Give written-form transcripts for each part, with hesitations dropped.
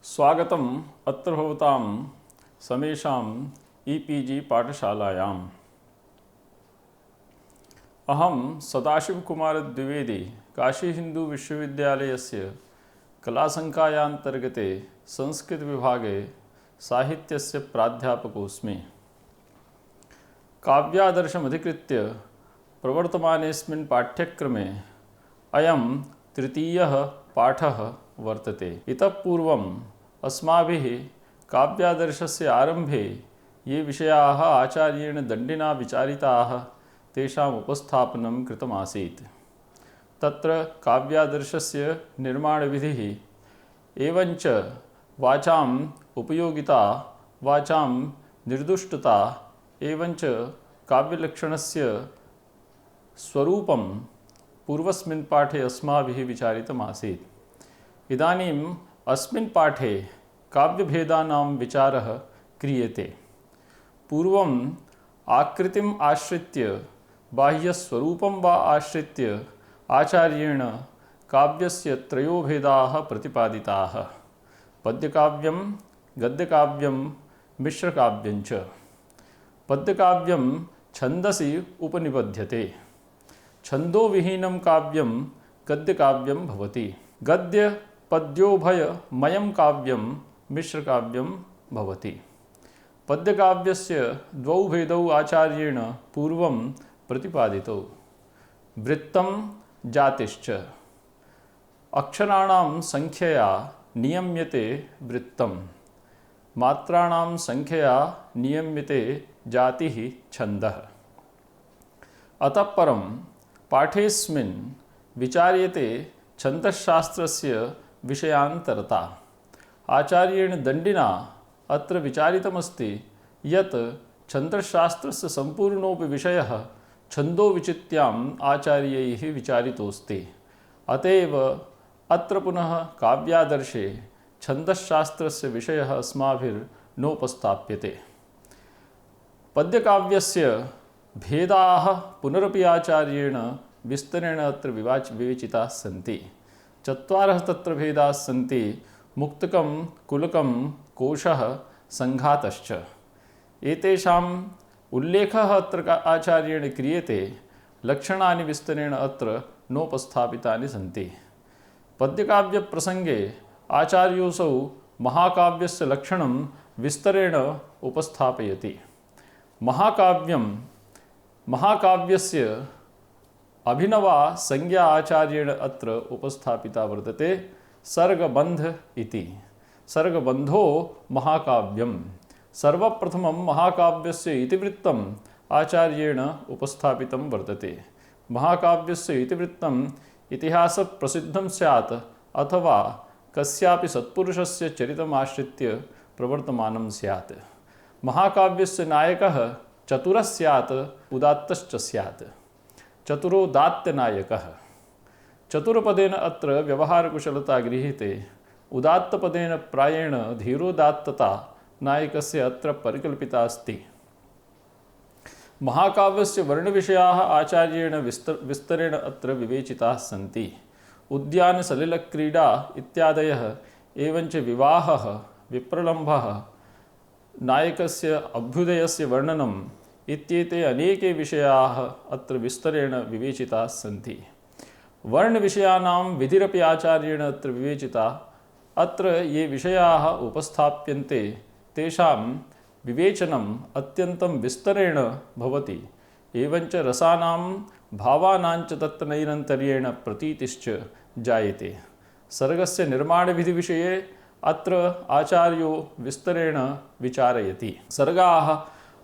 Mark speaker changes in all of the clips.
Speaker 1: स्वागतम् अत्र भवतां समेषाम् ईपीजी पाठशालायाम्। अहं सदाशिवकुमार द्विवेदी काशी हिंदू विश्वविद्यालयस्य कलासंकायान्तर्गते संस्कृतविभागे साहित्यस्य प्राध्यापकोऽस्मि। काव्यादर्शमधिकृत्य प्रवर्तमानेऽस्मिन् पाठ्यक्रमे अयं तृतीयः पाठः वर्तते। इतः पूर्वम् अस्माभिः काव्यादर्शस्य आरम्भे ये विषयाः आचार्येण दण्डिना विचारिताः तेषाम् उपस्थापनं कृतमासीत्। तत्र काव्यादर्शस्य निर्माणविधिः एवञ्च वाचाम् उपयोगिता, वाचां निर्दुष्टता एवञ्च काव्यलक्षणस्य स्वरूपं पूर्वस्मिन् पाठे अस्माभिः विचारितमासीत्। इदानीम् अस्मिन् पाठे काव्यभेदानां विचारः क्रियते। पूर्वम् आकृतिम् आश्रित्य बाह्यस्वरूपं वा आश्रित्य आचार्येण काव्यस्य त्रयो भेदाः प्रतिपादिताः: पद्यकाव्यं, गद्यकाव्यं, मिश्रकाव्यं च। पद्यकाव्यं छन्दसि उपनिबध्यते। छन्दोविहीनं काव्यं गद्यकाव्यं भवति। गद्य पद्योभयमयं काव्यं मिश्रकाव्यं भवति। पद्यकाव्यस्य द्वौ भेदौ आचार्येण पूर्वं प्रतिपादितौ: वृत्तं, जातिश्च। अक्षराणां संख्यया नियम्यते वृत्तं, मात्राणां संख्यया नियम्यते जातिः, छन्दः। अतः परं पाठेऽस्मिन् विचार्यते छन्दशास्त्रस्य विषयान्तरता। आचार्येण दण्डिना अत्र विचारितमस्ति यत् छन्दशास्त्रस्य सम्पूर्णोऽपि विषयः छन्दोविचित्याम् आचार्यैः विचारितोऽस्ति। अत एव अत्र पुनः काव्यादर्शे छन्दशास्त्रस्य विषयः अस्माभिर्नोपस्थाप्यते। पद्यकाव्यस्य भेदाः पुनरपि आचार्येण विस्तरेण अत्र विवेचिताः सन्ति। चत्वारः तत्र भेदाः सन्ति: मुक्तकं, कुलकं, कोशः, सङ्घातश्च। एतेषाम् उल्लेखः अत्र आचार्येण क्रियते। लक्षणानि विस्तरेण अत्र नोपस्थापितानि सन्ति। पद्यकाव्यप्रसङ्गे आचार्योऽसौ महाकाव्यस्य लक्षणं विस्तरेण उपस्थापयति। महाकाव्यस्य अभिनवा संज्ञा आचार्येण अत्र उपस्थापिता वर्तते: सर्गबन्ध इति। सर्गबन्धो महाकाव्यं। सर्वप्रथमं महाकाव्यस्य इतिवृत्तम् आचार्येण उपस्थापितं वर्तते। महाकाव्यस्य इतिवृत्तम् इतिहासप्रसिद्धं स्यात् अथवा कस्यापि सत्पुरुषस्य चरितमाश्रित्य प्रवर्तमानं स्यात्। महाकाव्यस्य नायकः चतुरः स्यात्, उदात्तश्च स्यात्। चतुरोदात्तनायकः। चतुरपदेन अत्र व्यवहारकुशलता गृह्यते। उदात्तपदेन प्रायेण धीरोदात्तता नायकस्य अत्र परिकल्पिता अस्ति। महाकाव्यस्य वर्णविषयाः आचार्येण विस्तरेण अत्र विवेचिताः सन्ति। उद्यानसलिलक्रीडा इत्यादयः, एवञ्च विवाहः, विप्रलम्भः, नायकस्य अभ्युदयस्य वर्णनम् इत्येते अनेके विषयाः अत्र विस्तरेण विवेचिताः सन्ति। वर्णविषयाणां विधिरपि आचार्येण अत्र विवेचिता। अत्र ये विषयाः उपस्थाप्यन्ते तेषां विवेचनम् अत्यन्तं विस्तरेण भवति। एवञ्च रसानां, भावानाञ्च तत्र नैरन्तर्येण प्रतीतिश्च जायते। सर्गस्य निर्माणविधिविषये अत्र आचार्यो विस्तरेण विचारयति। सर्गाः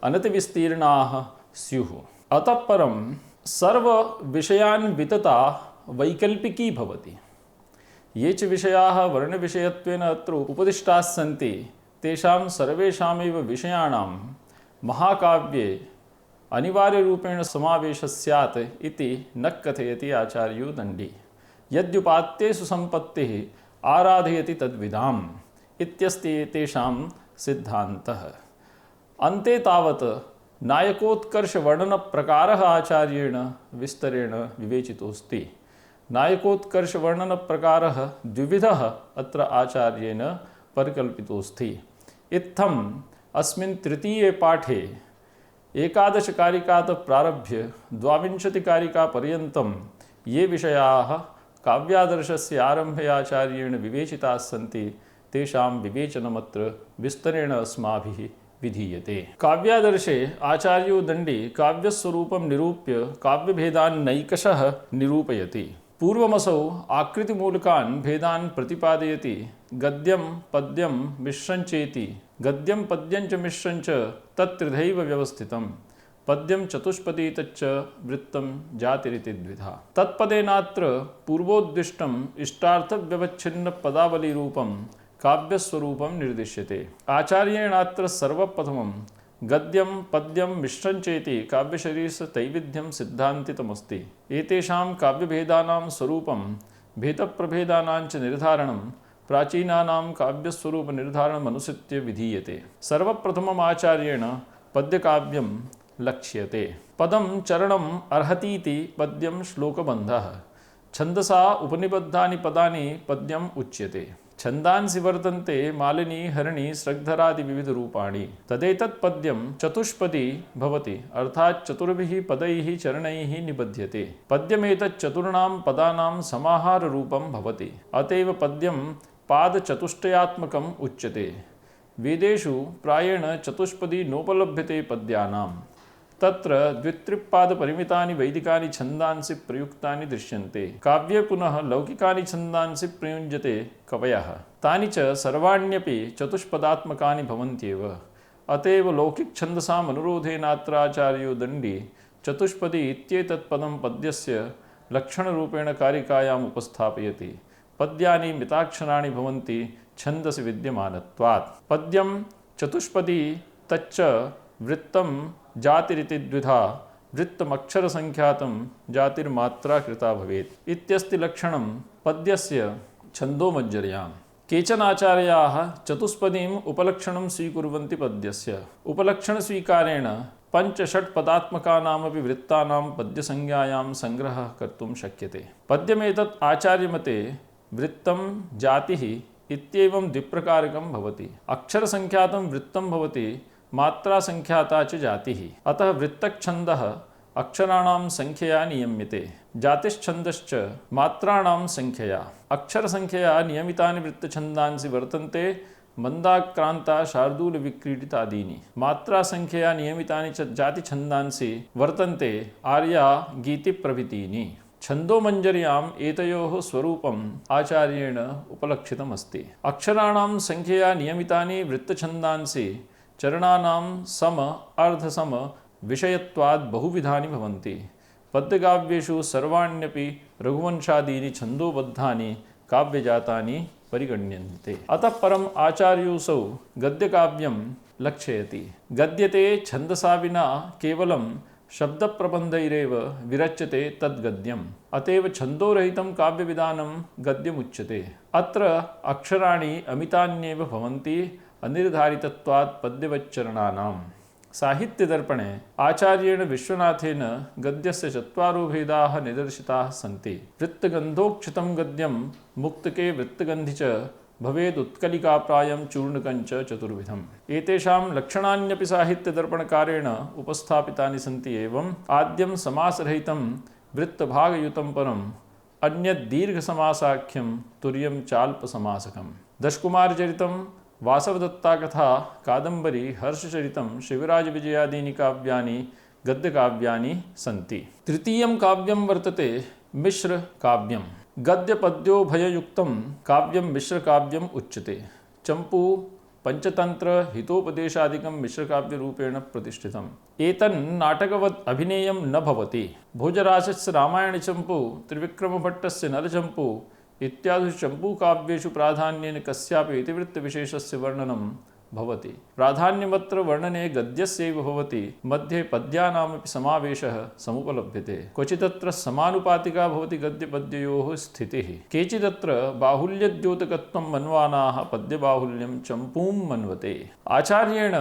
Speaker 1: अनतिविस्तीर्णाः स्युः। अतः परं सर्वविषयान्वितता वैकल्पिकी भवति। ये च विषयाः वर्णविषयत्वेन अत्र उपदिष्टाः सन्ति तेषां सर्वेषामेव विषयाणां महाकाव्ये अनिवार्यरूपेण समावेशः स्यात् इति न कथयति आचार्यो दण्डी। यद्युपात्तेषु सम्पत्तिः आराधयति तद्विदाम् इत्यस्ति एतेषां सिद्धान्तः। अन्ते तावत् नायकोत्कर्षवर्णनप्रकारः आचार्येण विस्तरेण विवेचितोऽस्ति। नायकोत्कर्षवर्णनप्रकारः द्विविधः अत्र आचार्येण परिकल्पितोऽस्ति। इत्थम् अस्मिन् तृतीये पाठे 11 कारिकातः प्रारभ्य 22 कारिकापर्यन्तं ये विषयाः काव्यादर्शस्य आरम्भे आचार्येण विवेचिताः सन्ति तेषां विवेचनमत्र विस्तरेण अस्माभिः विधीयते। काव्यादर्शे आचार्यो दण्डी काव्यस्वरूपं निरूप्य काव्यभेदान् नैकशः निरूपयति। पूर्वमसौ आकृतिमूलकान् भेदान् प्रतिपादयति। गद्यं पद्यं मिश्रञ्चेति। गद्यं पद्यं च मिश्रं च तत्त्रिधैव व्यवस्थितं। पद्यं चतुष्पदी तच्च वृत्तं जातिरिति द्विधा। तत्पदेनात्र पूर्वोद्दिष्टम् इष्टार्थव्यवच्छिन्नपदावलीरूपं काव्यस्वरूपं निर्दिश्यते। आचार्येणात्र सर्वप्रथमं गद्यं पद्यं मिश्रञ्चेति काव्यशरीरस्य त्रैविध्यं सिद्धान्तितमस्ति। एतेषां काव्यभेदानां स्वरूपं भेदप्रभेदानां च निर्धारणं प्राचीनानां काव्यस्वरूपनिर्धारणमनुसृत्य विधीयते। सर्वप्रथमम् आचार्येण पद्यकाव्यं लक्ष्यते। पदं चरणम् अर्हतीति पद्यं श्लोकबन्धः। छन्दसा उपनिबद्धानि पदानि पद्यम् उच्यते। छन्दांसि वर्तन्ते मालिनी हरिणी स्रग्धरादि विविधरूपाणि। तदेतत् पद्यं चतुष्पदी भवति, अर्थात् चतुर्भिः पदैः चरणैः निबध्यते। पद्यमेतत् चतुर्णां पदानां समाहाररूपं भवति। अतएव पद्यं पादचतुष्टयात्मकम् उच्यते। वेदेषु प्रायेण चतुष्पदी नोपलभ्यते पद्यानाम्। तत्र द्वित्रिपादपरिमितानि वैदिकानि छन्दांसि प्रयुक्तानि दृश्यन्ते। काव्ये पुनः लौकिकानि छन्दांसि प्रयुञ्जते कवयः। तानि च सर्वाण्यपि चतुष्पदात्मकानि भवन्त्येव। अतएव लौकिकछन्दसाम् अनुरोधेनात्र आचार्यो दण्डी चतुष्पदी इत्येतत् पदं पद्यस्य लक्षणरूपेण कारिकायाम् उपस्थापयति। पद्यानि मिताक्षराणि भवन्ति छन्दसि विद्यमानत्वात्। पद्यं चतुष्पदी तच्च वृत्तं जातिरिति द्विधा। वृत्तमक्षरसङ्ख्यातं जातिर्मात्रा कृता भवेत् इत्यस्ति लक्षणं पद्यस्य छन्दोमज्जर्यां। केचन आचार्याः चतुष्पदीम् उपलक्षणं स्वीकुर्वन्ति पद्यस्य। उपलक्षणस्वीकारेण 5-6 पदात्मकानामपि वृत्तानां पद्यसंज्ञायां सङ्ग्रहः कर्तुं शक्यते। पद्यमेतत् आचार्यमते वृत्तं जातिः इत्येवं द्विप्रकारकं भवति। अक्षरसङ्ख्यातं वृत्तं भवति, मात्रा संख्याता च जातिः। अतः वृत्तच्छन्दः अक्षराणां संख्यया नियम्यते, जातिश्छन्दश्च मात्राणां संख्यया। अक्षरसंख्यया नियमितानि वृत्तछन्दांसि वर्तन्ते मन्दाक्रान्ता शार्दूलविक्रीडितादीनि। मात्रासंख्यया नियमितानि च जातिछन्दांसि वर्तन्ते आर्या गीतिप्रभृतीनि। छन्दोमञ्जर्याम् एतयोः स्वरूपम् आचार्येण उपलक्षितमस्ति। अक्षराणां संख्यया नियमितानि वृत्तछन्दांसि चरणानां सम अर्धसम विषयत्वात् बहुविधानि भवन्ति। पद्यकाव्येषु सर्वाण्यपि रघुवंशादीनि छन्दोबद्धानि काव्यजातानि परिगण्यन्ते। अतः परम् आचार्योऽसौ गद्यकाव्यं लक्षयति। गद्यते छन्दसा विना केवलं शब्दप्रबन्धैरेव विरच्यते तद्गद्यम्। अतएव छन्दोरहितं काव्यविधानं गद्यमुच्यते। अत्र अक्षराणि अमितान्येव भवन्ति अनिर्धारितत्वात् पद्यवच्चरणानाम्। साहित्यदर्पणे आचार्येण विश्वनाथेन गद्यस्य 4 भेदाः निदर्शिताः सन्ति। वृत्तगन्धोक्षितं गद्यं मुक्तके वृत्तगन्धि च भवेदुत्कलिकाप्रायं चूर्णकं च चतुर्विधम्। एतेषां लक्षणान्यपि साहित्यदर्पणकारेण उपस्थापितानि सन्ति। एवम् आद्यं समासरहितं वृत्तभागयुतं परम् अन्यद् दीर्घसमासाख्यं तुर्यं चाल्पसमासकम्। दशकुमारचरितं, वासवदत्ताकथा, कादम्बरी, हर्षचरितं, शिवराजविजयादीनि काव्यानि गद्यकाव्यानि सन्ति। तृतीयं काव्यं वर्तते मिश्रकाव्यम्। गद्यपद्योभययुक्तं काव्यं मिश्रकाव्यम् उच्यते। चम्पू पंचतंत्र हितोपदेशादिकं मिश्रकाव्यरूपेण प्रतिष्ठितम्। एतन्नाटकवत् अभिनेयं न भवति। भोजराजस्य रामायणचम्पू, त्रिविक्रमभट्टस्य नलचम्पू इत्यादिषु चम्पूकाव्येषु प्राधान्येन कस्यापि इतिवृत्तविशेषस्य वर्णनं भवति। प्राधान्यमत्र वर्णने गद्यस्यैव भवति। मध्ये पद्यानामपि समावेशः समुपलभ्यते। क्वचिदत्र समानुपातिका भवति गद्यपद्ययोः स्थितिः। केचिदत्र बाहुल्यद्योतकत्वं मन्वानाः पद्यबाहुल्यं चम्पूं मन्वते। आचार्येण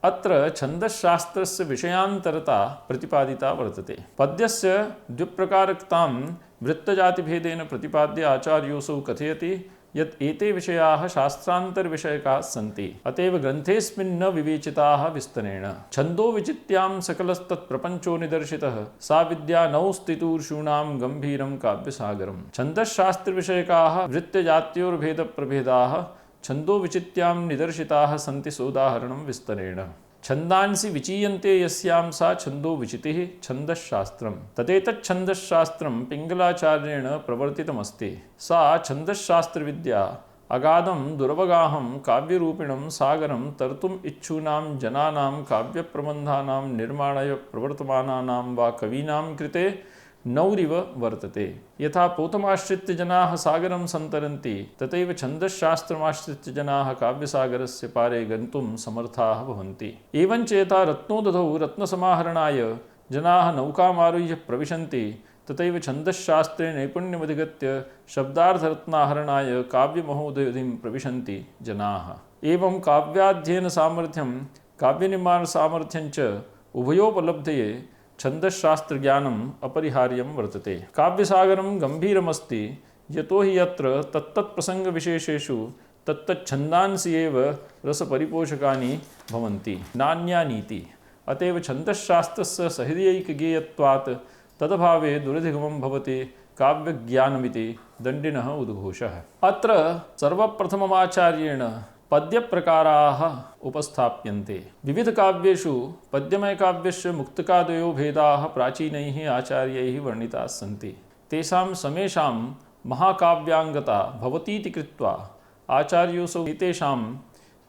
Speaker 1: अत्र छन्दशास्त्रस्य विषयान्तरता प्रतिपादिता वर्तते। पद्यस्य द्विप्रकारकतां वृत्तजातिभेदेन प्रतिपाद्य आचार्योऽसौ कथयति। यत् एते विषयाः शास्त्रान्तरविषयकाः सन्ति, अतएव ग्रन्थेऽस्मिन् न विवेचिताः विस्तरेण। छन्दो विचित्यां सकलस्तत्प्रपञ्चो निदर्शितः, सा विद्या नौस्तितूर्षूणां गम्भीरं काव्यसागरम्। छन्दश्शास्त्रविषयकाः वृत्त्यजात्योर्भेदप्रभेदाः छन्दो विचित्यां निदर्शिताः सन्ति सोदाहरणं विस्तरेण। छन्दांसि विचीयन्ते यस्यां सा छन्दो विचितिः छन्दश्शास्त्रम्। तदेतच्छन्दश्शास्त्रं पिङ्गलाचार्येण प्रवर्तितमस्ति। सा छन्दश्शास्त्रविद्या अगाधं दुरवगाहं काव्यरूपिणं सागरं तर्तुम् इच्छूनां जनानां काव्यप्रबन्धानां निर्माणाय प्रवर्तमानानां वा कवीनां कृते नौरिव वर्तते। यथा पोतमाश्रित्य जनाः सागरं सन्तरन्ति, तथैव छन्दश्शास्त्रमाश्रित्य जनाः काव्यसागरस्य पारे गन्तुं समर्थाः भवन्ति। एवञ्च यथा रत्नोदधौ रत्नसमाहरणाय जनाः नौकामारुह्य प्रविशन्ति, तथैव छन्दश्शास्त्रे नैपुण्यमधिगत्य शब्दार्थरत्नाहरणाय काव्यमहोदधिं प्रविशन्ति जनाः। एवं काव्याध्ययनसामर्थ्यं काव्यनिर्माणसामर्थ्यञ्च उभयोपलब्धये छन्दश्शास्त्रज्ञानम् अपरिहार्यं वर्तते। काव्यसागरं गम्भीरमस्ति, यतो हि यत्र तत्तत्प्रसङ्गविशेषेषु तत्तच्छन्दांसि एव रसपरिपोषकानि भवन्ति, नान्यानीति। अतएव छन्दश्शास्त्रस्य सहृदयैकगेयत्वात् तदभावे दुरधिगमं भवति काव्यज्ञानमिति दण्डिनः उद्घोषः। अत्र सर्वप्रथममाचार्येण पद्यप्रकाराः उपस्थाप्यन्ते। विविधकाव्येषु पद्यमयकाव्यस्य मुक्तकादयो भेदाः प्राचीनैः आचार्यैः वर्णिताः सन्ति। तेषां समेषां महाकाव्याङ्गता भवतीति कृत्वा आचार्योऽसौ एतेषां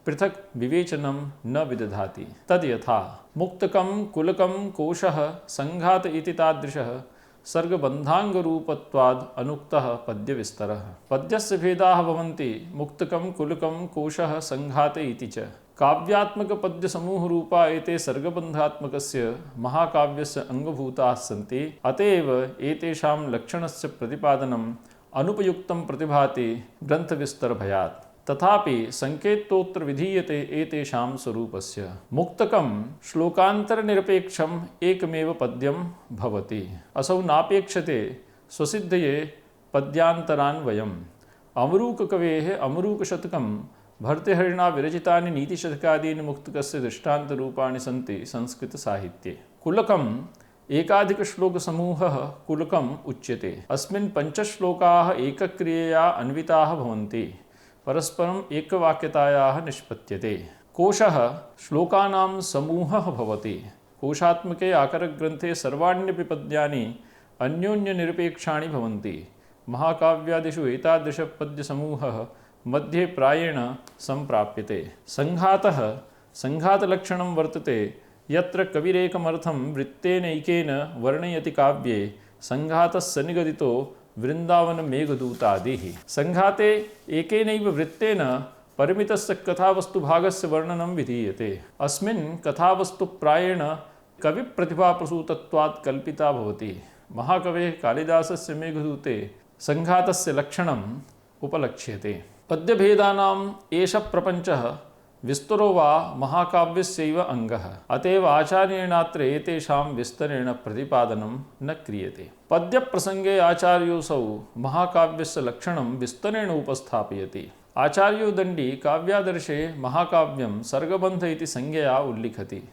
Speaker 1: पृथक् विवेचनं न विदधाति। तद्यथा मुक्तकं कुलकं कोशः सङ्घात इति तादृशः सर्गबन्धाङ्गरूपत्वाद् अनुक्तः पद्यविस्तरः। पद्यस्य भेदाः भवन्ति मुक्तकं कुलकं कोशः सङ्घात इति च। काव्यात्मकपद्यसमूहरूपा एते सर्गबन्धात्मकस्य महाकाव्यस्य अङ्गभूताः सन्ति। अत एव एतेषां लक्षणस्य प्रतिपादनम् अनुपयुक्तं प्रतिभाति ग्रन्थविस्तरभयात्। तथापि संकेतोऽत्र विधीयते एतेषां स्वरूपस्य। मुक्तकं श्लोकान्तरनिरपेक्षम् एकमेव पद्यं भवति। असौ नापेक्षते स्वसिद्धये पद्यान्तरान्वयम्। अमरूककवेः अमरूकशतकं भर्तृहरिणा विरचितानि नीतिशतकादीनि मुक्तकस्य दृष्टान्तरूपाणि सन्ति संस्कृतसाहित्ये। कुलकम् एकाधिकश्लोकसमूहः कुलकम् उच्यते। अस्मिन् पञ्चश्लोकाः एकक्रियया अन्विताः भवन्ति, परस्परम् एकवाक्यतायाः निष्पद्यते। कोशः श्लोकानां समूहः भवति। कोशात्मके आकरग्रन्थे सर्वाण्यपि पद्यानि अन्योन्यनिरपेक्षाणि भवन्ति। महाकाव्यादिषु एतादृशपद्यसमूहः मध्ये प्रायेण सम्प्राप्यते। सङ्घातः सङ्घातलक्षणं वर्तते, यत्र कविरेकमर्थं वृत्तेनैकेन वर्णयति काव्ये सङ्घातस्य निगदितो वृन्दावनमेघदूतादिः। सङ्घाते एकेनैव वृत्तेन परिमितस्य कथावस्तुभागस्य वर्णनं विधीयते। अस्मिन् कथावस्तु प्रायेण कविप्रतिभाप्रसूतत्वात् कल्पिता भवति। महाकवेः कालिदासस्य मेघदूते सङ्घातस्य लक्षणम् उपलक्ष्यते। पद्यभेदानाम् एष प्रपञ्चः विस्तरो वा महाकाव्यस्यैव अङ्गः। अतएव आचार्येणात्र एतेषां विस्तरेण प्रतिपादनं न क्रियते। पद्यप्रसङ्गे आचार्योऽसौ महाकाव्यस्य लक्षणं विस्तरेण उपस्थापयति। आचार्यो दण्डी काव्यादर्शे महाकाव्यं सर्गबन्ध इति संज्ञया उल्लिखति।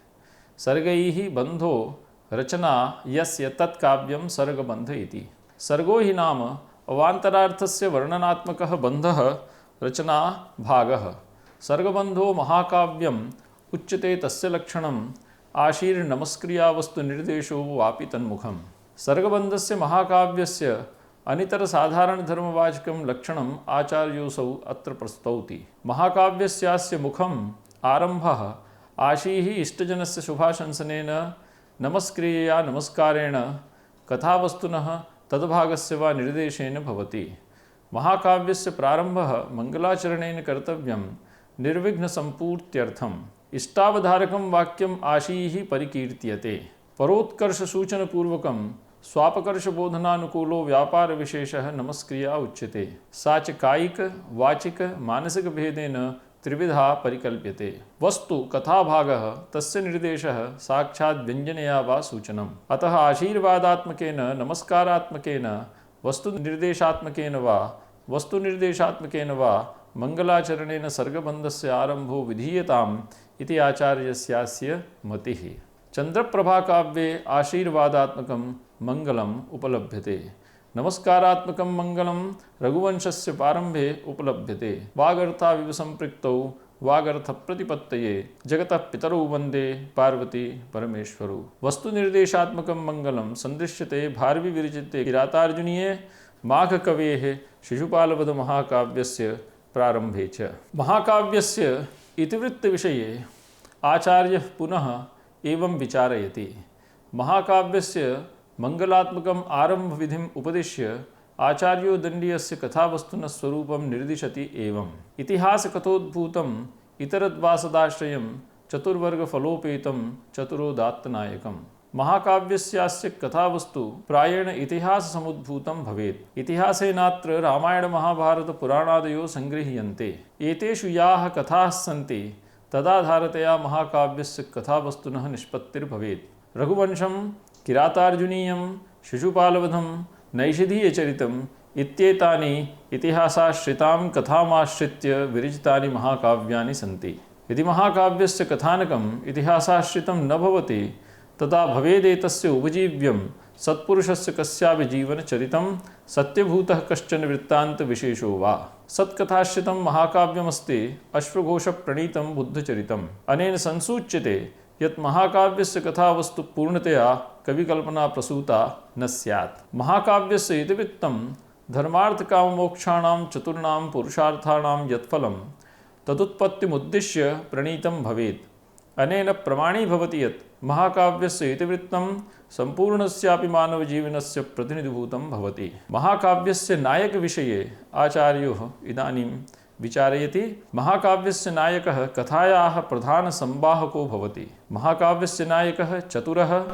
Speaker 1: सर्गैः बन्धो रचना यस्य तत् काव्यं सर्गबन्ध इति। सर्गो हि नाम अवान्तरार्थस्य वर्णनात्मकः बन्धः रचना भागः। सर्गबन्धो महाकाव्यम् उच्यते, तस्य लक्षणम् आशीर्नमस्क्रियावस्तुनिर्देशो वापि तन्मुखम्। सर्गबन्धस्य महाकाव्यस्य अनितरसाधारणधर्मवाचकं लक्षणम् आचार्योऽसौ अत्र प्रस्तौति। महाकाव्यस्यास्य मुखम् आरम्भः आशीः इष्टजनस्य शुभाशंसनेन नमस्क्रियया नमस्कारेण कथावस्तुनः तद्भागस्य वा निर्देशेन भवति। महाकाव्यस्य प्रारम्भः मङ्गलाचरणेन कर्तव्यं निर्विघ्नसम्पूर्त्यर्थम्। इष्टावधारकं वाक्यम् आशीः परिकीर्त्यते। परोत्कर्षसूचनपूर्वकं स्वापकर्षबोधनानुकूलो व्यापारविशेषः नमस्क्रिया उच्यते। सा च कायिक वाचिक मानसिकभेदेन त्रिविधा परिकल्प्यते। वस्तु कथाभागः तस्य निर्देशः साक्षात् व्यञ्जनया वा सूचनम्। अतः आशीर्वादात्मकेन नमस्कारात्मकेन वस्तुनिर्देशात्मकेन वा वस्तुनिर्देशात्मकेन वा मङ्गलाचरणेन सर्गबन्धस्य आरम्भो विधीयताम् इति आचार्यस्यास्य मतिः। चन्द्रप्रभाकाव्ये आशीर्वादात्मकं मङ्गलम् उपलभ्यते। नमस्कारात्मकं मङ्गलं रघुवंशस्य प्रारम्भे उपलभ्यते। वागर्थाविव सम्पृक्तौ वागर्थप्रतिपत्तये जगतः पितरौ वन्दे पार्वती परमेश्वरौ। वस्तुनिर्देशात्मकं मङ्गलं सन्दृश्यते भारवी विरचिते किरातार्जुनीये माघकवेः शिशुपालवधमहाकाव्यस्य प्रारम्भे च। महाकाव्यस्य इतिवृत्तविषये आचार्यः पुनः एवं विचारयति। महाकाव्यस्य मङ्गलात्मकम् आरम्भविधिम् उपदिश्य आचार्यो दण्डीयस्य कथावस्तुनः स्वरूपं निर्दिशति एवम्। इतिहासकथोद्भूतम् इतरद्वासदाश्रयं चतुर्वर्गफलोपेतं चतुरोदात्तनायकम्। महाकाव्यस्यास्य कथावस्तु प्रायेण इतिहाससमुद्भूतं भवेत्। इतिहासेनात्र रामायणमहाभारतपुराणादयो सङ्गृह्यन्ते। एतेषु याः कथाः सन्ति तदाधारतया महाकाव्यस्य कथावस्तुनः निष्पत्तिर्भवेत्। रघुवंशं, किरातार्जुनीयं, शिशुपालवधं, नैषधीयचरितम् इत्येतानि इतिहासाश्रितां कथामाश्रित्य विरचितानि महाकाव्यानि सन्ति। यदि महाकाव्यस्य कथानकम् इतिहासाश्रितं न भवति तदा भवेदेतस्य उपजीव्यं सत्पुरुषस्य कस्यापि जीवनचरितं सत्यभूतः कश्चन वृत्तान्तविशेषो वा। सत्कथाश्रितं महाकाव्यमस्ति अश्वघोषप्रणीतं बुद्धचरितम्। अनेन संसूच्यते यत् महाकाव्यस्य कथावस्तु पूर्णतया कविकल्पना प्रसूता न स्यात्। महाकाव्यस्य इतिवृत्तं धर्मार्थकाममोक्षाणां चतुर्णां पुरुषार्थाणां यत्फलं तदुत्पत्तिमुद्दिश्य प्रणीतं भवेत्। अनेन प्रमाणीभवति यत् महाकाव्यस्य इतिवृत्तं सम्पूर्णस्यापि मानवजीवनस्य प्रतिनिधिभूतं भवति। महाकाव्यस्य नायकविषये आचार्योः इदानीं विचारयति। महाकाव्यस्य नायकः कथायाः प्रधानसंवाहको भवति। महाकाव्यस्य नायकः चतुरः,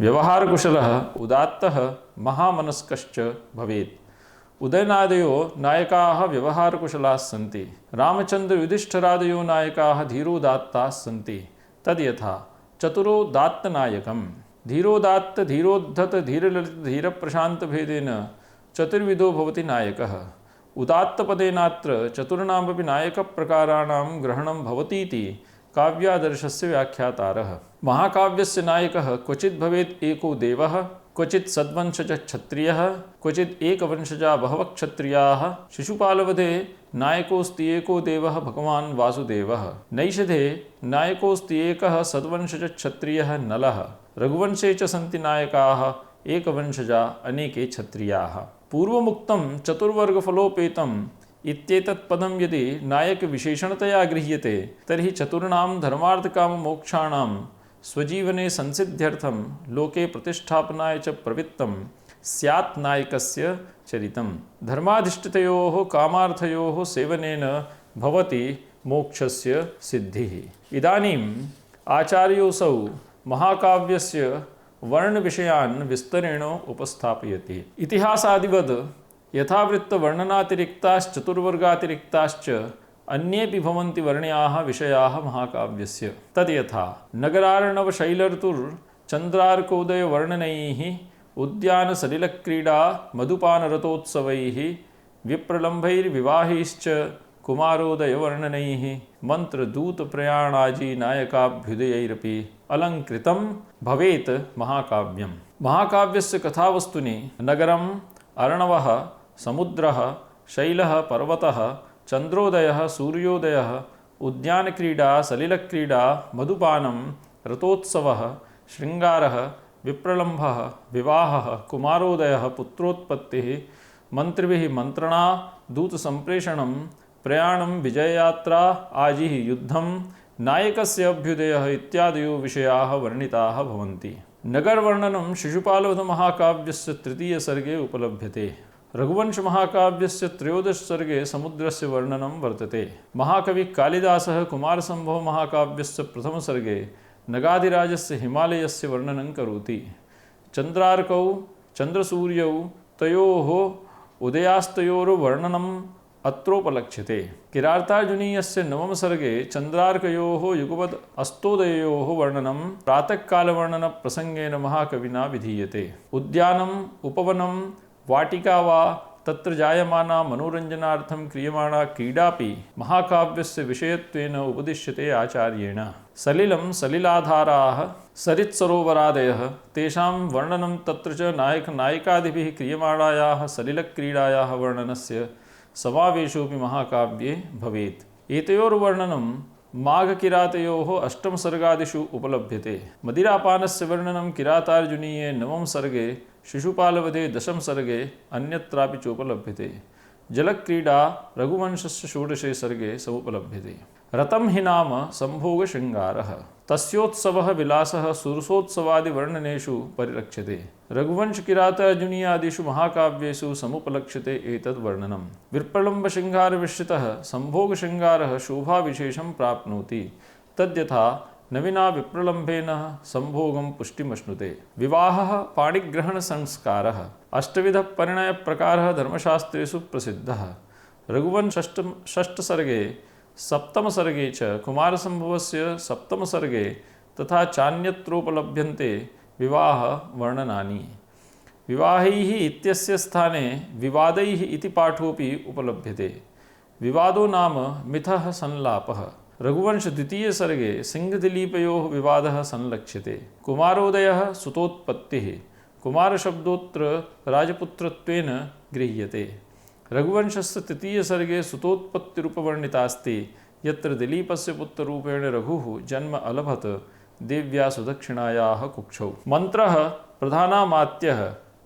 Speaker 1: व्यवहारकुशलः, उदात्तः, महामनस्कश्च भवेत्। उदयनादयो नायकाः व्यवहारकुशलाः सन्ति। रामचन्द्रयुधिष्ठिरादयो नायकाः धीरोदात्ताः सन्ति। तद्यथा चतुरोदात्तनायकम् धीरोदात्त धीरोद्धत धीरललित धीरप्रशान्तभेदेन चतुर्विधो भवति नायकः। उदात्तपदेनात्र चतुर्णामपि नायकप्रकाराणां ग्रहणं भवतीति काव्यादर्शस्य व्याख्यातारः। महाकाव्यस्य नायकः क्वचित् भवेत् एको देवः, क्वचित् सद्वंशजः क्षत्रियः, क्वचित् एकवंशजा बहवः क्षत्रियाः। शिशुपालवधे नायकोऽस्ति एको देवः भगवान् वासुदेवः। नैषधे नायकोऽस्ति एकः सद्वंशजः क्षत्रियः नलः। रघुवंशे च सन्ति नायकाः एकवंशजा अनेके क्षत्रियाः। पूर्वमुक्तं चतुर्वर्गफलोपेतम् इत्येतत् पदं यदि नायकविशेषणतया गृह्यते तर्हि चतुर्णां धर्मार्थकाममोक्षाणां स्वजीवने संसिद्ध्यर्थं लोके प्रतिष्ठापनाय च प्रवृत्तं स्यात् नायकस्य चरितं। धर्माधिष्ठितयोः कामार्थयोः सेवनेन भवति मोक्षस्य सिद्धिः। इदानीम् आचार्योऽसौ महाकाव्यस्य वर्णविषयान् विस्तरेण उपस्थापयति। इतिहासादिवद् यथावृत्तवर्णनातिरिक्ताश्चतुर्वर्गातिरिक्ताश्च अन्येऽपि भवन्ति वर्ण्याः विषयाः महाकाव्यस्य। तद्यथा नगरार्णवशैलर्तुर्चन्द्रार्कोदयवर्णनैः, उद्यानसलिलक्रीडा मधुपानरतोत्सवैः, विप्रलम्भैर्विवाहैश्च कुमारोदयवर्णनैः, मन्त्रदूतप्रयाणाजिनायकाभ्युदयैरपि अलङ्कृतं भवेत् महाकाव्यम्। महाकाव्यस्य कथावस्तुनि नगरम्, अर्णवः, समुद्रः, शैलः, पर्वतः, चन्द्रोदयः, सूर्योदयः, उद्यानक्रीडा, सलिलक्रीडा, मधुपानं, रथोत्सवः, शृङ्गारः, विप्रलम्भः, विवाहः, कुमारोदयः, पुत्रोत्पत्तिः, मन्त्रिभिः मन्त्रणा, दूतसम्प्रेषणं, प्रयाणं, विजययात्रा, आजिः, युद्धं, नायकस्य अभ्युदयः इत्यादयो विषयाः वर्णिताः भवन्ति। नगरवर्णनं शिशुपालवधमहाकाव्यस्य तृतीयसर्गे उपलभ्यते। रघुवंशमहाकाव्यस्य त्रयोदशसर्गे समुद्रस्य वर्णनं वर्तते। महाकविः कालिदासः कुमारसम्भवमहाकाव्यस्य प्रथमसर्गे नगाधिराजस्य हिमालयस्य वर्णनं करोति। चन्द्रार्कौ चन्द्रसूर्यौ तयोः उदयास्तयोर्वर्णनम् अत्रोपलक्ष्यते। किरातार्जुनीयस्य नवमसर्गे चन्द्रार्कयोः युगपद् अस्तोदययोः वर्णनं प्रातःकालवर्णनप्रसङ्गेन महाकविना विधीयते। उद्यानम्, उपवनं, वाटिका वा तत्र जायमाना मनोरञ्जनार्थं क्रियमाणा क्रीडापि महाकाव्यस्य विषयत्वेन उपदिश्यते आचार्येण। सलिलं सलिलाधाराः सरित्सरोवरादयः तेषां वर्णनं तत्र च नायकनायिकादिभिः क्रियमाणायाः सलिलक्रीडायाः वर्णनस्य समावेशोऽपि महाकाव्ये भवेत्। एतयोर्वर्णनं माघकिरातयोः अष्टमसर्गादिषु उपलभ्यते। मदिरापानस्य वर्णनं किरातार्जुनीये 9 सर्गे, शिशुपालवधे 10 सर्गे अन्यत्रापि चोपलभ्यते। जलक्रीडा रघुवंशस्य 16 सर्गे समुपलभ्यते। रतं हि नाम संभोगशृङ्गारः, तस्योत्सवः विलासः सुरसोत्सवादिवर्णनेषु परिलक्ष्यते। रघुवंशकिरातार्जुनीयादिषु महाकाव्येषु समुपलक्ष्यते एतद्वर्णनं। विप्रलम्बशृङ्गारविश्रितः संभोगशृङ्गारः शोभाविशेषं प्राप्नोति। तद्यथा नविना विप्रलम्भेन संभोगं पुष्टिमश्नुते। विवाहः पाणिग्रहणसंस्कारः, अष्टविधः परिणयप्रकारः धर्मशास्त्रेषु प्रसिद्धः। रघुवंश षष्ठसर्गे सप्तमसर्गे च कुमारसम्भवस्य 7 सर्गे तथा चान्यत्रोपलभ्यन्ते विवाहवर्णनानि। विवाहैः इत्यस्य स्थाने विवादैः इति पाठोऽपि उपलभ्यते। विवादो नाम मिथः संलापः। रघुवंश 2 सर्गे सिंहदिलीपयोः विवादः संलक्ष्यते। कुमारोदयः सुतोत्पत्तिः, कुमारशब्दोऽत्र राजपुत्रत्वेन गृह्यते। रघुवंशस्य 3 सर्गे सुतोत्पत्तिरुपवर्णितास्ति, यत्र दिलीपस्य पुत्ररूपेण रघुः जन्म अलभत देव्या सुदक्षिणायाः कुक्षौ। मन्त्रः प्रधानामात्यः,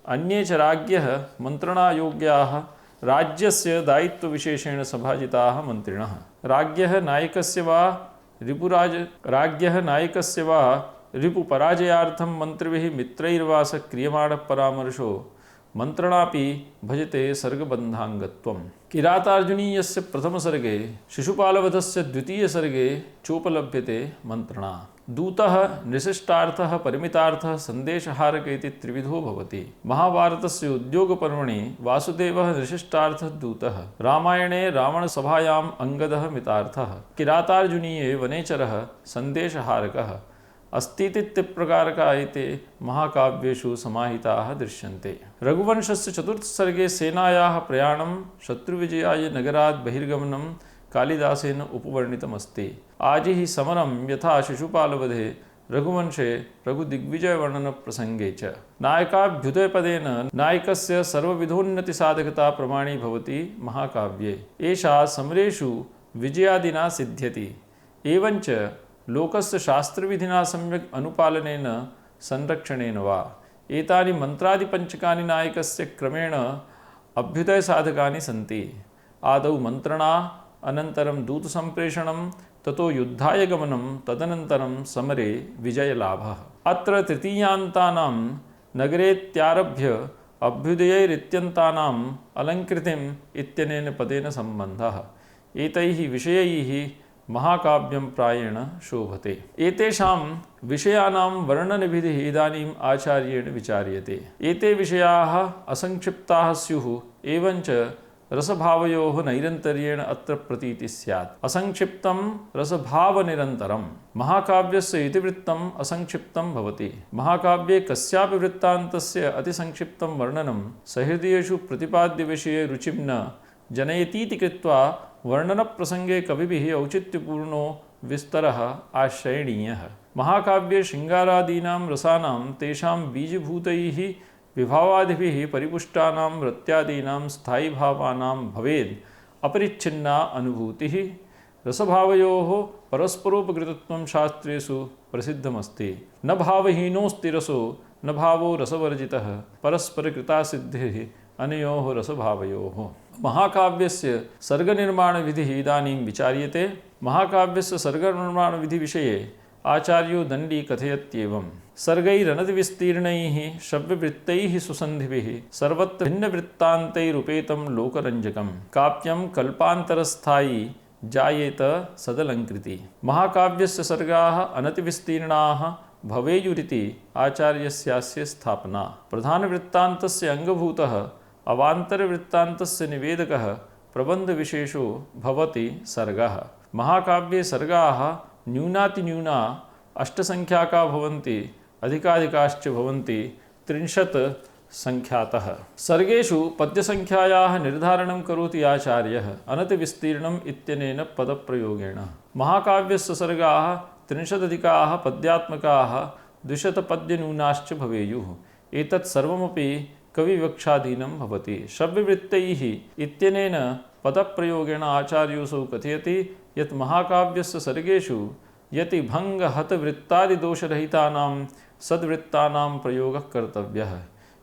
Speaker 1: अन्ये च राज्ञः मन्त्रणायोग्याः राज्यस्य दायित्वविशेषेण सभाजिताः मन्त्रिणः। राज्ञः नायकस्य वा रिपुपराजयार्थं मन्त्रिभिः मित्रैर्वा स क्रियमाणः परामर्शो मन्त्रणापि भजते सर्गबन्धाङ्गत्वम्। किरातार्जुनीयस्य 1 सर्गे, शिशुपालवधस्य 2 सर्गे चोपलभ्यते मन्त्रणा। दूतः नृशिष्टार्थः परिमितार्थः सन्देशहारक इति त्रिविधो भवति। महाभारतस्य उद्योगपर्वणि वासुदेवः नृशिष्टार्थः दूतः, रामायणे रावणसभायाम् अङ्गदः मितार्थः, किरातार्जुनीये वनेचरः सन्देशहारकः अस्तीत्यप्रकारका एते महाकाव्येषु समाहिताः दृश्यन्ते। रघुवंशस्य 4 सर्गे सेनायाः प्रयाणं, शत्रुविजयाय नगरात् बहिर्गमनं कालिदासेन उपवर्णितमस्ति। आजिः समरं यथा शिशुपालवधे रघुवंशे रघुदिग्विजयवर्णनप्रसङ्गे च। नायकाभ्युदयपदेन नायकस्य सर्वविधोन्नतिसाधकता प्रमाणी भवति महाकाव्ये। एषा समरेषु विजयादिना सिद्ध्यति। एवञ्च लोकस्य शास्त्रविधिना सम्यक् अनुपालनेन संरक्षणेन वा। एतानि मन्त्रादिपञ्चकानि नायकस्य क्रमेण अभ्युदयसाधकानि सन्ति। आदौ मन्त्रणा, अनन्तरं दूतसम्प्रेषणं, ततो युद्धाय गमनं, तदनन्तरं समरे विजयलाभः। अत्र तृतीयान्तानां नगरेत्यारभ्य अभ्युदयैरित्यन्तानाम् अलङ्कृतिम् इत्यनेन पदेन सम्बन्धः। एतैः विषयैः महाकाव्यं प्रायेण शोभते। एतेषां विषयाणां वर्णनविधिः इदानीम् आचार्येण विचार्यते। एते विषयाः असंक्षिप्ताः स्युः, एवञ्च रसभावयोः नैरन्तर्येण अत्र प्रतीतिः स्यात्। असंक्षिप्तं रसभावनिरन्तरं। महाकाव्यस्य इतिवृत्तम् असंक्षिप्तं भवति। महाकाव्ये कस्यापि वृत्तान्तस्य अतिसंक्षिप्तं वर्णनं सहृदयेषु प्रतिपाद्यविषये रुचिं न जनयतीति कृत्वा वर्णनप्रसङ्गे कविभिः औचित्यपूर्णो विस्तरः आश्रयणीयः। महाकाव्ये शृङ्गारादीनां रसानां तेषां बीजभूतैः विभावादिभिः परिपुष्टानां रत्यादीनां स्थायीभावानां भवेद् अपरिच्छिन्ना अनुभूतिः। रसभावयोः परस्परोपकृतत्वं शास्त्रेषु प्रसिद्धमस्ति। न भावहीनोऽस्ति रसो, न भावो रसवर्जितः, परस्परकृतासिद्धिः अनयोः रसभावयोः। महाकाव्यस्य सर्गनिर्माणविधिः इदानीं विचार्यते। महाकाव्यस्य सर्गनिर्माणविधिविषये आचार्यो दण्डी कथयत्येवम्। सर्गैरनतिविस्तीर्णैः श्रव्यवृत्तैः सुसन्धिभिः सर्वत्र भिन्नवृत्तान्तैरुपेतं लोकरञ्जकं काव्यं कल्पान्तरस्थायी जायेत सदलङ्कृति। महाकाव्यस्य सर्गाः अनतिविस्तीर्णाः भवेयुरिति आचार्यस्यास्य स्थापना। प्रधानवृत्तान्तस्य अङ्गभूतः अवान्तरवृत्तान्तस्य निवेदकः प्रबन्धविशेषो भवति सर्गः। महाकाव्ये सर्गाः न्यूनातिन्यूना 8 संख्याका भवन्ति, अधिकाधिकाश्च भवन्ति 30 संख्यातः। सर्गेषु पद्यसंख्यायाः निर्धारणं करोति आचार्यः अनतिविस्तीर्णम् इत्यनेन पदप्रयोगेण। महाकाव्यस्य सर्गाः 30 पद्यात्मकाः 200 पद्यन्यूनाश्च भवेयुः। एतत् सर्वमपि कविविवक्षाधीनं भवति। श्रव्यवृत्तैः इत्यनेन पदप्रयोगेण आचार्योऽसौ कथयति यत् महाकाव्यस्य सर्गेषु यति भङ्गहतवृत्तादिदोषरहितानां सद्वृत्तानां प्रयोगः कर्तव्यः।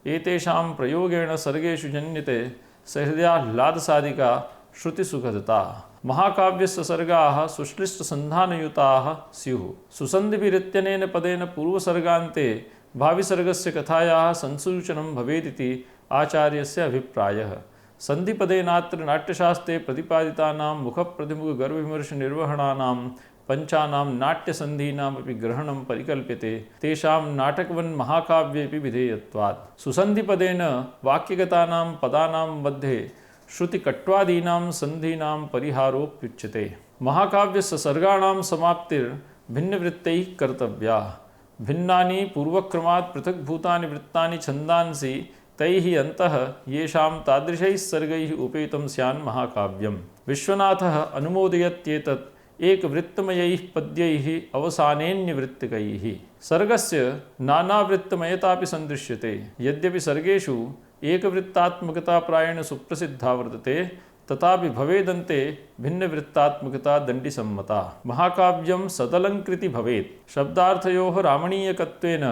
Speaker 1: एतेषां प्रयोगेण सर्गेषु जन्यते सहृदयाह्लादसादिका श्रुतिसुखदता। महाकाव्यस्य सर्गाः सुश्लिष्टसन्धानयुताः स्युः। सुसन्धिभिरित्यनेन पदेन पूर्वसर्गान्ते भाविसर्गस्य कथायाः संसूचनं भवेदिति आचार्यस्य अभिप्रायः। सन्धिपदेनात्र नाट्यशास्त्रे प्रतिपादितानां मुखप्रतिमुखगर्भविमर्शनिर्वहणानां पंचानां नाट्यसन्धीनामपि ग्रहणं परिकल्प्यते। तेषां नाटकवन् महाकाव्येऽपि विधेयत्वात्। सुसन्धिपदेन वाक्यगतानां पदानां मध्ये श्रुतिकट्वादीनां सन्धीनां परिहारोऽप्युच्यते। महाकाव्यस्य सर्गाणां समाप्तिर्भिन्नवृत्तैः कर्तव्या। भिन्नानि पूर्वक्रमात् पृथग्भूतानि वृत्तानि छन्दांसि तैः अन्तः येषां तादृशैः सर्गैः उपेतं स्यान् महाकाव्यम्। विश्वनाथः अनुमोदयत्येतत् एकवृत्तमयैः पद्यैः अवसानेऽन्यवृत्तिकैः। सर्गस्य नानावृत्तमयतापि सन्दृश्यते। यद्यपि सर्गेषु एकवृत्तात्मकता प्रायेण सुप्रसिद्धा वर्तते तथापि भवेदन्ते भिन्नवृत्तात्मकता दण्डिसम्मता। महाकाव्यं सदलङ्कृति भवेत्। शब्दार्थयोः रामणीयकत्वेन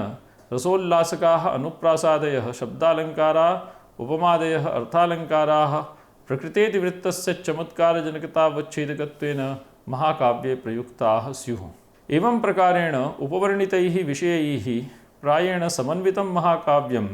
Speaker 1: रसोल्लासकाः अनुप्रासादयः शब्दालङ्कारा उपमादयः अर्थालङ्काराः प्रकृतेतिवृत्तस्य चमत्कारजनकतावच्छेदकत्वेन महाकाव्ये प्रयुक्ताः स्युः। एवं प्रकारेण उपवर्णितैः विषयैः प्रायेण समन्वितं महाकाव्यं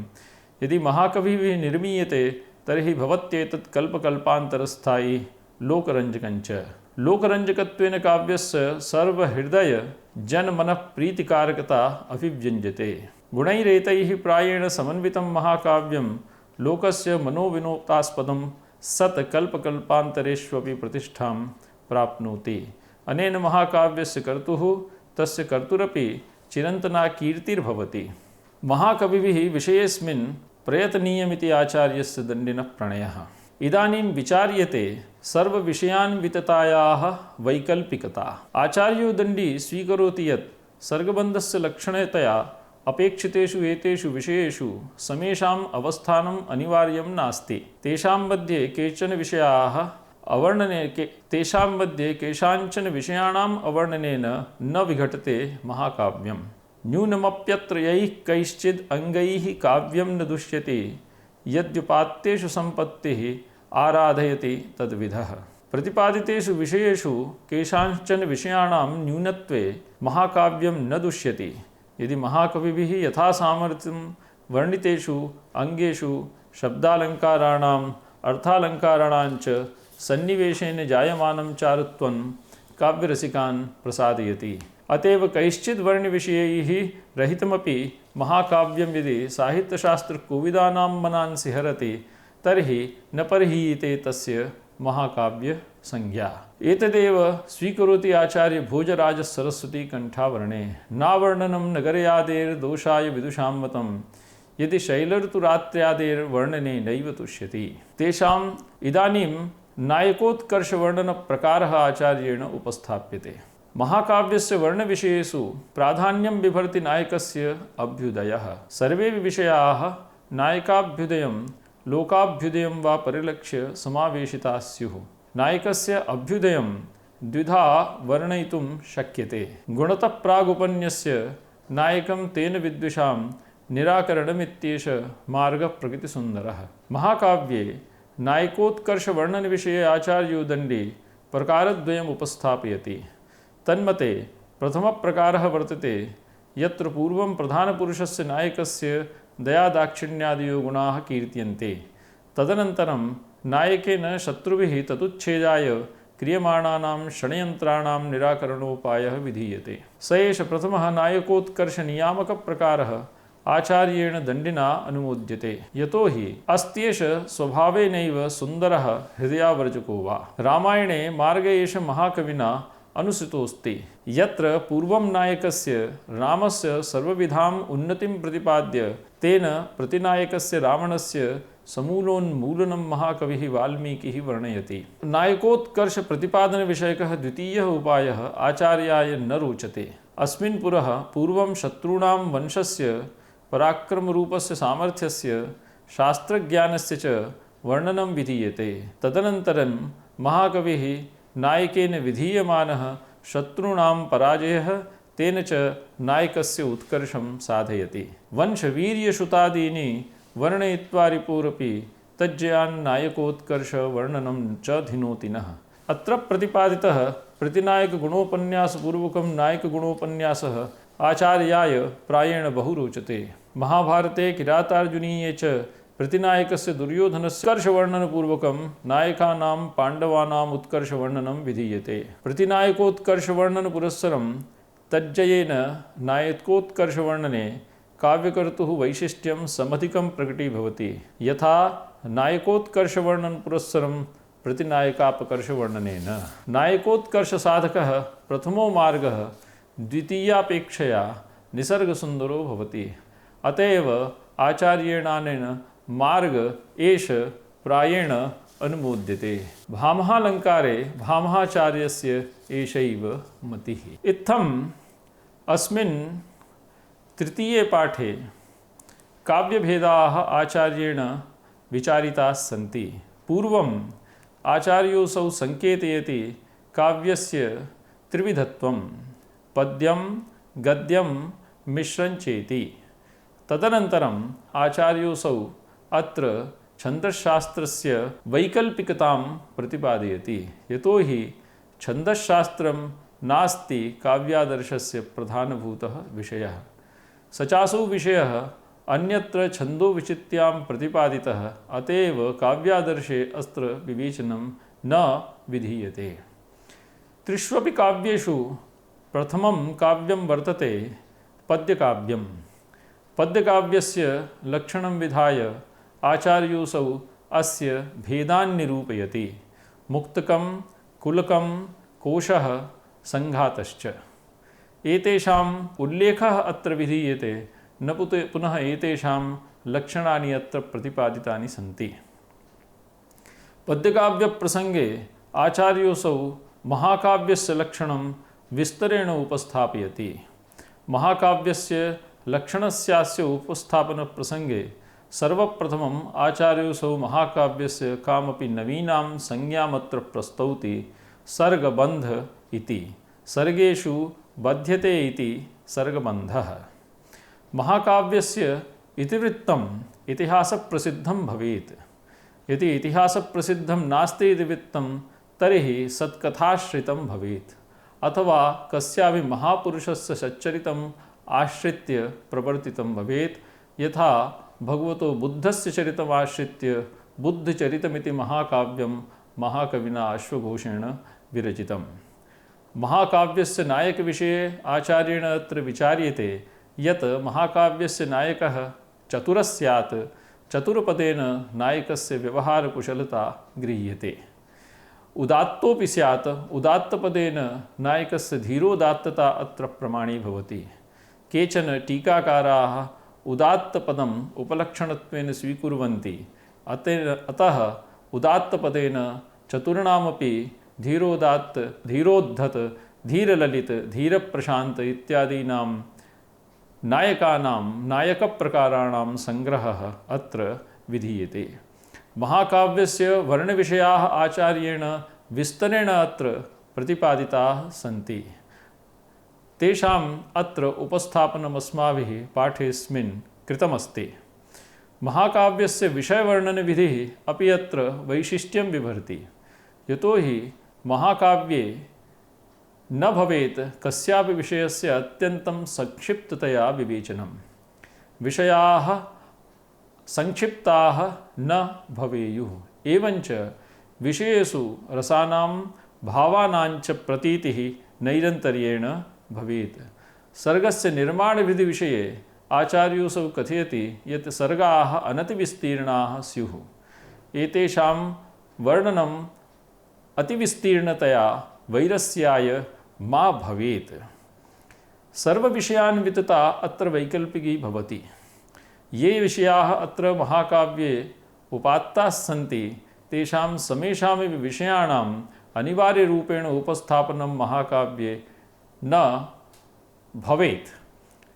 Speaker 1: यदि महाकविभिः निर्मीयते तर्हि भवत्येतत् कल्पकल्पान्तरस्थायी लोकरञ्जकञ्च। लोकरञ्जकत्वेन काव्यस्य सर्वहृदयजनमनःप्रीतिकारकता अभिव्यञ्जते। गुणैरेतैः प्रायेण समन्वितं महाकाव्यं लोकस्य मनोविनोदास्पदं सत् कल्पकल्पान्तरेष्वपि प्रतिष्ठां प्राप्नोति। अनेन महाकाव्यस्य कर्तुः तस्य कर्तुरपि चिरन्तना कीर्तिर्भवति। महाकविभिः विषयेऽस्मिन् प्रयतनीयमिति आचार्यस्य दण्डिनः प्रणयः। इदानीं विचार्यते सर्वविषयान्विततायाः वैकल्पिकता। आचार्यो दण्डी स्वीकरोति यत् सर्गबन्धस्य लक्षणतया अपेक्षितेषु एतेषु विषयेषु समेषाम् अवस्थानम् अनिवार्यं नास्ति। तेषां मध्ये केषाञ्चन विषयाणाम् अवर्णनेन न विघटते महाकाव्यम्। न्यूनमप्यत्र यैः कैश्चिद् अङ्गैः काव्यं न दुष्यति यद्युपात्तेषु सम्पत्तिः आराधयति तद्विधः। प्रतिपादितेषु विषयेषु केषाञ्चन विषयाणां न्यूनत्वे महाकाव्यं न दुष्यति यदि महाकविभिः यथा सामर्थ्यं वर्णितेषु अङ्गेषु शब्दालङ्काराणाम् अर्थालङ्काराणाञ्च सन्निवेशेन जायमानं चारुत्वं काव्यरसिकान् प्रसादयति। अतएव कैश्चिद् वर्णविषयैः रहितमपि महाकाव्यं यदि साहित्यशास्त्रकोविदानां मनांसि हरति तर्हि न परहीयते तस्य महाकाव्यसंज्ञा। एतदेव स्वीकरोति आचार्य भोजराजसरस्वती कंठावरणे। नावर्णनं नगरयादेर्दोषाय विदुषां मतं यदि शैलऋतुरात्र्यादेर्वर्णने नैव तुष्यति। तेषाम् इदानीं नायकोत्कर्षवर्णनप्रकारः आचार्येण उपस्थाप्यते। महाकाव्यस्य वर्णविषयेषु प्राधान्यं बिभर्ति नायकस्य अभ्युदयः। सर्वे विषयाः नायकाभ्युदयं लोकाभ्युदयं वा परिलक्ष्य समावेशिताः स्युः। नायकस्य अभ्युदयं द्विधा वर्णयितुं शक्यते। गुणतः प्रागुपन्यस्य नायकं तेन विद्विषां निराकरणमित्येष मार्गः प्रकृतिसुन्दरः। महाकाव्ये नायकोत्कर्षवर्णनविषये आचार्यो दण्डी प्रकारद्वयम् उपस्थापयति। तन्मते प्रथमप्रकारः वर्तते यत्र पूर्वं प्रधानपुरुषस्य नायकस्य दयादाक्षिण्यादयो गुणाः कीर्त्यन्ते। तदनन्तरं नायकेन शत्रुभिः तदुच्छेदाय क्रियमाणानां षड्यन्त्राणां निराकरणोपायः विधीयते। स एष प्रथमः नायकोत्कर्षनियामकप्रकारः आचार्येण दण्डिना अनुमोद्यते। यतो हि अस्त्येष स्वभावेनैव सुन्दरः हृदयावर्जको वा। रामायणे मार्ग एष महाकविना अनुसृतोऽस्ति। यत्र पूर्वं नायकस्य रामस्य सर्वविधाम् उन्नतिं प्रतिपाद्य तेन प्रतिनायकस्य रावणस्य समूलोन्मूलनं महाकविः वाल्मीकिः वर्णयति। नायकोत्कर्ष प्रतिपादन विषयकः द्वितीयः उपायः आचार्याय न रोचते। अस्मिन् पुरः पूर्वं शत्रूणां वंशस्य पराक्रमरूपस्य सामर्थ्यस्य शास्त्रज्ञानस्य च वर्णनं विधीयते। तदनन्तरं महाकविः नायकेन विधीयमानः शत्रूणां पराजयः तेन च नायकस्य उत्कर्षं साधयति। वंशवीर्यश्रुतादीनि वर्णयित्वा रिपोरपि तज्जयान् नायकोत्कर्ष वर्णनं च धिनोति नः। अत्र प्रतिपादितः प्रतिनायकगुणोपन्यासपूर्वकं नायकगुणोपन्यासः आचार्याय प्रायेण बहु रोचते। महाभारते किरातार्जुनीये च प्रतिनायकस्य दुर्योधनस्य उत्कर्षवर्णनपूर्वकं नायकानां पाण्डवानाम् उत्कर्षवर्णनं विधीयते। प्रतिनायकोत्कर्षवर्णनपुरस्सरं तज्जयेन नायकोत्कर्षवर्णने काव्यकर्तुः वैशिष्ट्यं समधिकं प्रकटीभवति, यथा नायकोत्कर्षवर्णनपुरस्सरं प्रतिनायकापकर्षवर्णनेन। नायकोत्कर्षसाधकः प्रथमो मार्गः द्वितीयापेक्षया निसर्गसुन्दरो भवति। अत एव आचार्येणानेन मार्ग एष प्रायेण अनुमोद्यते। भामहालङ्कारे भामहाचार्यस्य एषैव मतिः। इत्थम् अस्मिन् तृतीये पाठे काव्यभेदाः आचार्येण विचारिताः सन्ति। पूर्वम् आचार्योऽसौ सङ्केतयति काव्यस्य त्रिविधत्वं, पद्यं गद्यं मिश्रञ्चेति। तदनन्तरम् आचार्योऽसौ अत्र छन्दश्शास्त्रस्य वैकल्पिकतां प्रतिपादयति, यतोहि छन्दश्शास्त्रं नास्ति काव्यादर्शस्य प्रधानभूतः विषयः। स चासौ विषयः अन्यत्र छन्दोविचित्यां प्रतिपादितः, अत एव काव्यादर्शे अत्र विवेचनं न विधीयते। त्रिष्वपि काव्येषु प्रथमं काव्यं वर्तते पद्यकाव्यं। पद्यकाव्यस्य लक्षणं विधाय आचार्योऽसौ अस्य भेदान् निरूपयति। मुक्तकं, कुलकं, कोशः, सङ्घातश्च। एतेषाम् उल्लेखः अत्र विधीयते, न पुनः एतेषां लक्षणानि अत्र प्रतिपादितानि सन्ति। पद्यकाव्यप्रसङ्गे आचार्योऽसौ महाकाव्यस्य लक्षणं विस्तरेण उपस्थापयति। महाकाव्यस्य लक्षणस्यास्य उपस्थापनप्रसङ्गे सर्वप्रथमम् आचार्योऽसौ महाकाव्यस्य कामपि नवीनां संज्ञामत्र प्रस्तौति। सर्गबन्ध इति, सर्गेषु बध्यते इति सर्गबन्धः। महाकाव्यस्य इतिवृत्तम् इतिहासप्रसिद्धं भवेत्। यदि इतिहासप्रसिद्धं नास्ति इतिवृत्तं तर्हि सत्कथाश्रितं भवेत्, अथवा कस्यापि महापुरुषस्य सच्चरितम् आश्रित्य प्रवर्तितं भवेत्। यथा भगवतो बुद्धस्य चरितम् आश्रित्य बुद्धचरितमिति महाकाव्यं महाकविना अश्वघोषेण विरचितम्। महाकाव्यस्य नायकविषये आचार्येण अत्र विचार्यते यत् महाकाव्यस्य नायकः चतुरः स्यात्। चतुरपदेन नायकस्य व्यवहारकुशलता गृह्यते। उदात्तोऽपि स्यात्। उदात्तपदेन नायकस्य धीरोदात्तता अत्र प्रमाणी भवति। केचन टीकाकाराः उदात्तपदम् उपलक्षणत्वेन स्वीकुर्वन्ति। अतः उदात्तपदेन चतुर्णामपि धीरोदात्त, धीरोद्धत, धीरललित, धीरप्रशान्त इत्यादीनां नायकानां नायकप्रकाराणां सङ्ग्रहः अत्र विधीयते। महाकाव्यस्य वर्णविषयाः आचार्येण विस्तरेण अत्र प्रतिपादिताः सन्ति। तेषाम् अत्र उपस्थापनमस्माभिः पाठेऽस्मिन् कृतमस्ति। महाकाव्यस्य विषयवर्णनविधिः अपि अत्र वैशिष्ट्यं बिभर्ति, यतोहि महाकाव्ये न भवेत् कस्यापि विषयस्य अत्यन्तं संक्षिप्ततया विवेचनं। विषयाः संक्षिप्ताः न भवेयुः। एवञ्च विषयेषु रसानां भावानाञ्च प्रतीतिः नैरन्तर्येण भवेत्। सर्गस्य निर्माणविधिविषये आचार्योऽसौ कथयति यत् सर्गाः अनतिविस्तीर्णाः स्युः। एतेषां वर्णनम् अतिविस्तीर्णतया वैरस्याय मा भवेत्। सर्वविषयान्वितता अत्र वैकल्पिकी भवति। ये विषयाः अत्र महाकाव्ये उपात्ताः सन्ति तेषां समेषामपि विषयाणाम् अनिवार्यरूपेण उपस्थापनं महाकाव्ये न भवेत्।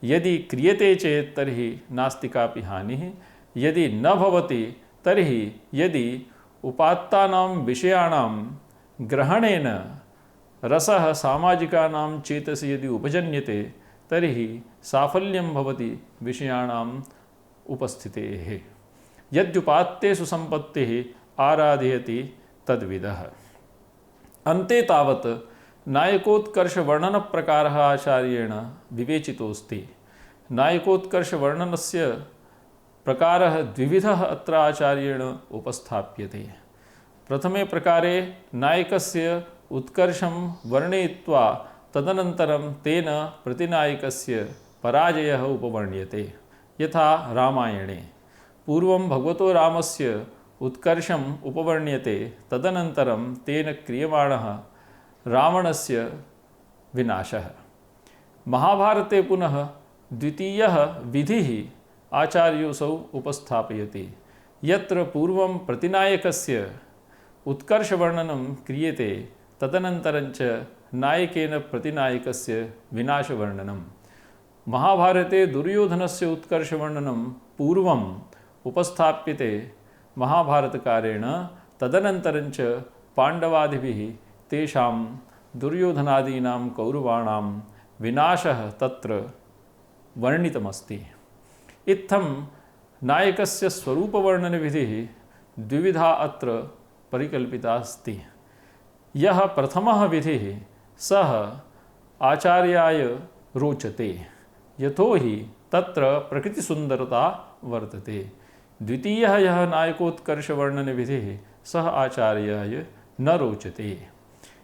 Speaker 1: यदि क्रियते चेत् तर्हि नास्ति कापि हानिः, यदि न भवति तर्हि यदि उपात्तानां विषयाणां ग्रहणेन रसः सामाजिकानां चेतसि यदि उपजन्यते तर्हि साफल्यं भवति विषयाणाम् उपस्थितेः। यद्युपात्तेषु सम्पत्तिः आराधयति तद्विदः। अन्ते तावत् नायकोत्कर्षवर्णनप्रकारः आचार्येण विवेचितोऽस्ति। नायकोत्कर्षवर्णनस्य प्रकारः द्विविधः अत्र आचार्येण उपस्थाप्यते। प्रथमे प्रकारे नायकस्य उत्कर्षं वर्णयित्वा तदनन्तरं तेन प्रतिनायकस्य पराजयः उपवर्ण्यते। यथा रामायणे पूर्वं भगवतो रामस्य उत्कर्षम् उपवर्ण्यते, तदनन्तरं तेन क्रियमाणः रावणस्य विनाशः। महाभारते पुनः द्वितीयः विधिः आचार्योऽसौ उपस्थापयति, यत्र पूर्वं प्रतिनायकस्य उत्कर्षवर्णनं क्रियते, तदनन्तरञ्च नायकेन प्रतिनायकस्य विनाशवर्णनं। महाभारते दुर्योधनस्य उत्कर्षवर्णनं पूर्वम् उपस्थाप्यते महाभारतकारेण, तदनन्तरञ्च पाण्डवादिभिः तेषां दुर्योधनादीनां कौरवाणां विनाशः तत्र वर्णितमस्ति। इत्थं नायकस्य स्वरूपवर्णनविधिः द्विविधा अत्र परिकल्पिता अस्ति। यः प्रथमः विधिः सः आचार्याय रोचते, यतोहि तत्र प्रकृतिसुन्दरता वर्तते। द्वितीयः यः नायकोत्कर्षवर्णनविधिः सः आचार्याय न रोचते।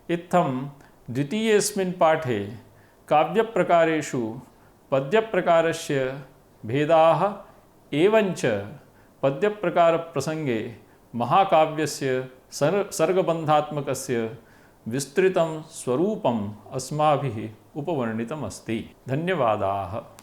Speaker 1: इत्थं द्वितीयेऽस्मिन् पाठे काव्यप्रकारेषु पद्यप्रकारस्य भेदाः एवञ्च पद्यप्रकारप्रसङ्गे महाकाव्यस्य सर्गबन्धात्मकस्य विस्तृतं स्वरूपम् अस्माभिः उपवर्णितमस्ति। धन्यवादाः।